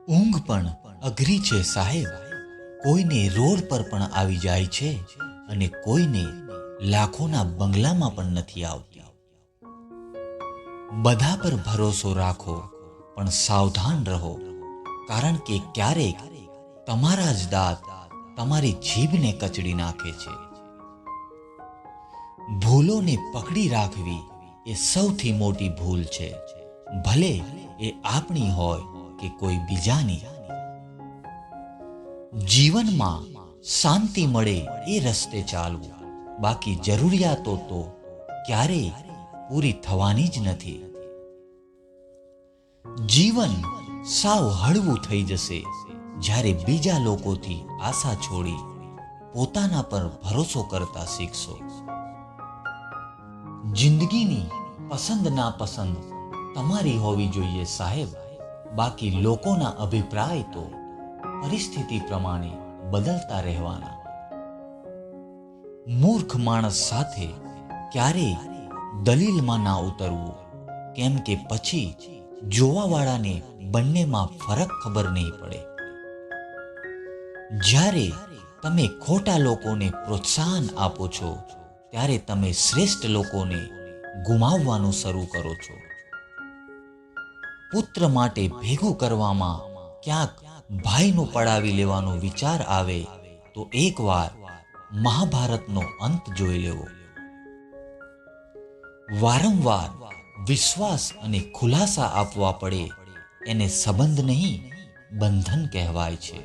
ઊંઘ પણ અઘરી છે સાહેબ. કોઈને રોડ પર પણ આવી જાય છે અને કોઈને લાખોના બંગલામાં પણ નથી આવતી. બધા પર ભરોસો રાખો પણ સાવધાન રહો, કારણ કે ક્યારેક તમારા જ દાંત તમારી જીભને કચડી નાખે છે. ભૂલોને પકડી રાખવી એ સૌથી મોટી ભૂલ છે, ભલે એ આપણી હોય કે કોઈ બીજાની. જીવનમાં શાંતિ મળે એ રસ્તે ચાલવું, બાકી જરૂરિયાતો તો ક્યારેય પૂરી થવાની જ નથી. જીવન સાવ હળવું થઈ જશે જ્યારે બીજા લોકોથી આશા છોડી પોતાના પર ભરોસો કરતા શીખશો. જિંદગીની પસંદ નાપસંદ તમારી હોવી જોઈએ સાહેબ, બાકી લોકોના અભિપ્રાય તો પરિસ્થિતિ પ્રમાણે બદલતા રહેવાના. મૂર્ખ માણસ સાથે ક્યારેય દલીલમાં ના ઉતરવું, કેમ કે પછી જોવાવાળાને બંનેમાં ફરક ખબર નહીં પડે. જ્યારે તમે ખોટા લોકોને પ્રોત્સાહન આપો છો ત્યારે તમે શ્રેષ્ઠ લોકોને ગુમાવવાનું શરૂ કરો છો. પુત્ર માટે ભેગું કરવામાં ક્યાંક ભાઈનું પડાવી લેવાનો વિચાર આવે તો એકવાર મહાભારતનો અંત જોઈ લેવો. વારંવાર વિશ્વાસ અને ખુલાસા આપવા પડે એને સંબંધ નહીં, બંધન કહેવાય છે.